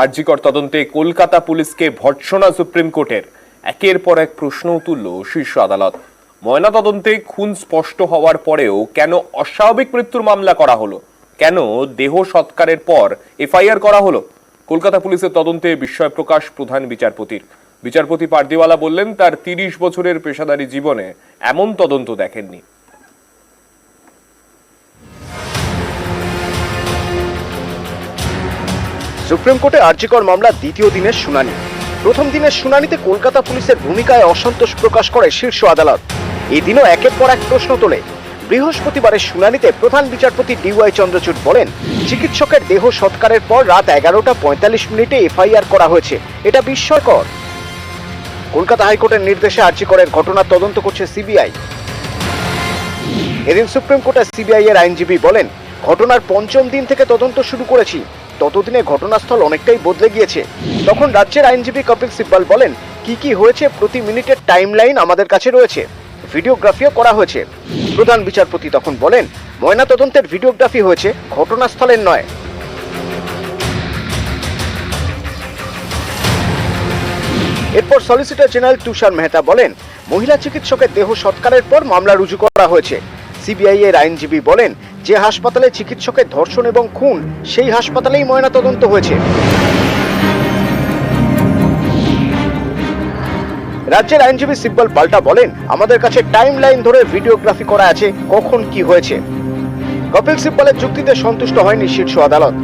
আরজিকর তদন্তে কলকাতা পুলিশকে ভর্ৎসনা সুপ্রিম কোর্টের। একের পর এক প্রশ্নও তুলল শীর্ষ আদালত। ময়না তদন্তে খুন স্পষ্ট হওয়ার পরেও কেন অস্বাভাবিক মৃত্যুর মামলা করা হলো, কেন দেহ সৎকারের পর এফআইআর করা হলো। কলকাতা পুলিশের তদন্তে বিস্ময় প্রকাশ প্রধান বিচারপতির। বিচারপতি পারদিওয়ালা বললেন, তার ৩০ বছরের পেশাদারী জীবনে এমন তদন্ত দেখেননি। সুপ্রিম কোর্টে আরজিকর মামলার দ্বিতীয় দিনের শুনানি। প্রথম দিনের শুনানিতে কলকাতা পুলিশের ভূমিকায় অসন্তোষ প্রকাশ করে শীর্ষ আদালত। এই দিনও একের পর এক প্রশ্ন তোলে। বৃহস্পতিবারের শুনানিতে প্রধান বিচারপতি ডিওয়াই চন্দ্রচূড় বলেন, চিকিৎসকের দেহ সৎকারের পর রাত 11:45 এফআইআর করা হয়েছে, এটা বিস্ময়কর। কলকাতা হাইকোর্টের নির্দেশে আরজিকরের ঘটনার তদন্ত করছে সিবিআই। এদিন সুপ্রিম কোর্টে সিবিআই এর আইনজীবী বলেন, ঘটনার পঞ্চম দিন থেকে তদন্ত শুরু করেছি, ততদিনে ঘটনাস্থল অনেকটাই বদলে গিয়েছে। তখন রাজ্যের আইনজীবী কপিল সিব্বাল বলেন, কি হয়েছে প্রতি মিনিটের টাইমলাইন আমাদের কাছে রয়েছে, ভিডিওগ্রাফিও করা হয়েছে। প্রধান বিচারপতি তখন বলেন, ময়না তদন্তের ভিডিওগ্রাফি হয়েছে, ঘটনাস্থলের নয়। এরপর সলিসিটর জেনারেল তুষার মেহতা বলেন, মহিলা চিকিৎসকের দেহ সৎকারের পর মামলা রুজু করা হয়েছে। সিবিআই এর আইনজীবী বলেন, যে হাসপাতালে চিকিৎসকের ধর্ষণ এবং খুন, সেই হাসপাতালেই ময়না তদন্ত হয়েছে। রাজ্যের আইনজীবী সিব্বল পাল্টা বলেন, আমাদের কাছে টাইম লাইন ধরে ভিডিওগ্রাফি করা আছে, কখন কি হয়েছে। কপিল সিব্বলের যুক্তিতে সন্তুষ্ট হয়নি শীর্ষ আদালত।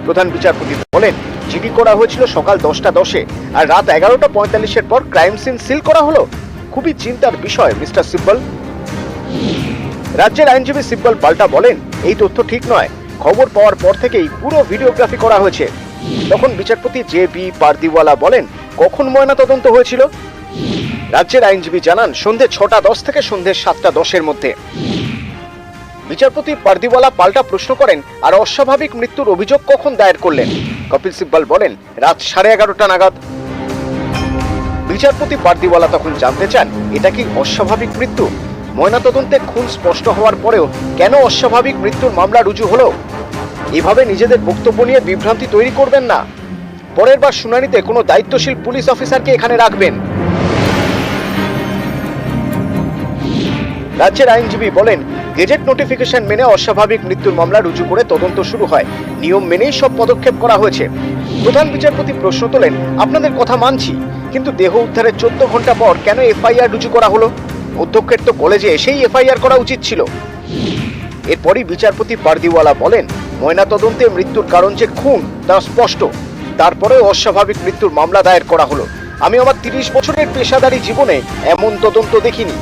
প্রধান বিচারপতি বলেন, জিডি করা হয়েছিল সকাল 10:10 আর রাত 11:45 পর ক্রাইম সিন সিল করা হলো। খুবই চিন্তার বিষয় মিস্টার সিব্বল। রাজ্যের আইনজীবী সিব্বল পাল্টা বলেন, এই তথ্য ঠিক নয়, খবর পাওয়ার পর থেকেই পুরো ভিডিওগ্রাফি করা হয়েছে। তখন বিচারপতি জে.বি. পারদিওয়ালা বলেন, কখন ময়না তদন্ত হয়েছিল। রাজ্যের আইনজীবী জানান, সন্ধ্যে 6:10 থেকে সন্ধ্যে 7:10 মধ্যে। বিচারপতি পারদিওয়ালা পাল্টা প্রশ্ন করেন, আর অস্বাভাবিক মৃত্যুর অভিযোগ কখন দায়ের করলেন। কপিল সিব্বল বলেন, রাত 11:30 নাগাদ। বিচারপতি পারদিওয়ালা তখন জানতে চান, এটা কি অস্বাভাবিক মৃত্যু। ময়নাতদন্তে খুন স্পষ্ট হওয়ার পরেও কেন অস্বাভাবিক মৃত্যুর মামলা রুজু হলো। এভাবে নিজেদের বক্তব্য নিয়ে বিভ্রান্তি তৈরি করবেন না। পরের বার শুনানিতে কোনো দায়িত্বশীল পুলিশ অফিসারকে এখানে রাখবেন। রাজ্যের আইনজীবী বলেন, গেজেট নোটিফিকেশন মেনে অস্বাভাবিক মৃত্যুর মামলা রুজু করে তদন্ত শুরু হয়, নিয়ম মেনেই সব পদক্ষেপ করা হয়েছে। প্রধান বিচারপতি প্রশ্ন তোলেন, আপনাদের কথা মানছি, কিন্তু দেহ উদ্ধারের 14 ঘন্টা পর কেন এফআইআর রুজু করা হলো। অধ্যক্ষের তো কলেজে এসেই এফআইআর করা উচিত ছিল। এরপরই বিচারপতি পারদিওয়ালা বলেন, ময়না তদন্তে মৃত্যুর কারণ যে খুন তা স্পষ্ট, তারপরে অস্বাভাবিক মৃত্যুর মামলা দায়ের করা হলো। আমি আমার 30 বছরের পেশাদারী জীবনে এমন তদন্ত দেখিনি।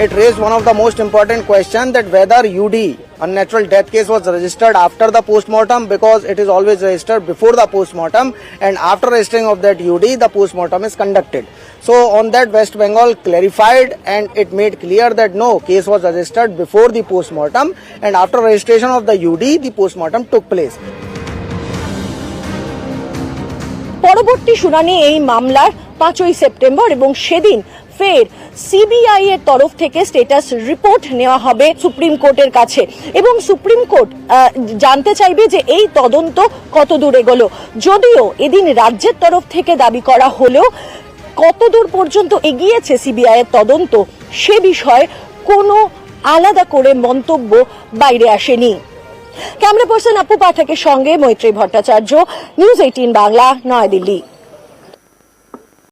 It raised one of the most important questions, that whether UD, unnatural death case, was registered after the post-mortem, because it is always registered before the post-mortem, and after registering of that UD, the post-mortem is conducted. So on that, West Bengal clarified and it made clear that no, case was registered before the post-mortem, and after registration of the UD, the post-mortem took place. পরবর্তী শুনানি এই মামলার 5ই September, এবং সেদিন ফের CBI এর তরফ থেকে স্ট্যাটাস রিপোর্ট নেওয়া হবে সুপ্রিম কোর্টের কাছে, এবং সুপ্রিম কোর্ট জানতে চাইবে যে এই তদন্ত কত দূর এগোলো। যদিও এদিন রাজ্যের তরফ থেকে দাবি করা হলেও কতদূর পর্যন্ত এগিয়েছে সিবিআই এর তদন্ত সে বিষয়ে কোনো আলাদা করে মন্তব্য বাইরে আসেনি। ক্যামেরা পার্সন আপু পাঠকের সঙ্গে মৈত্রী ভট্টাচার্য, নিউজ 18 বাংলা, নয়াদিল্লি।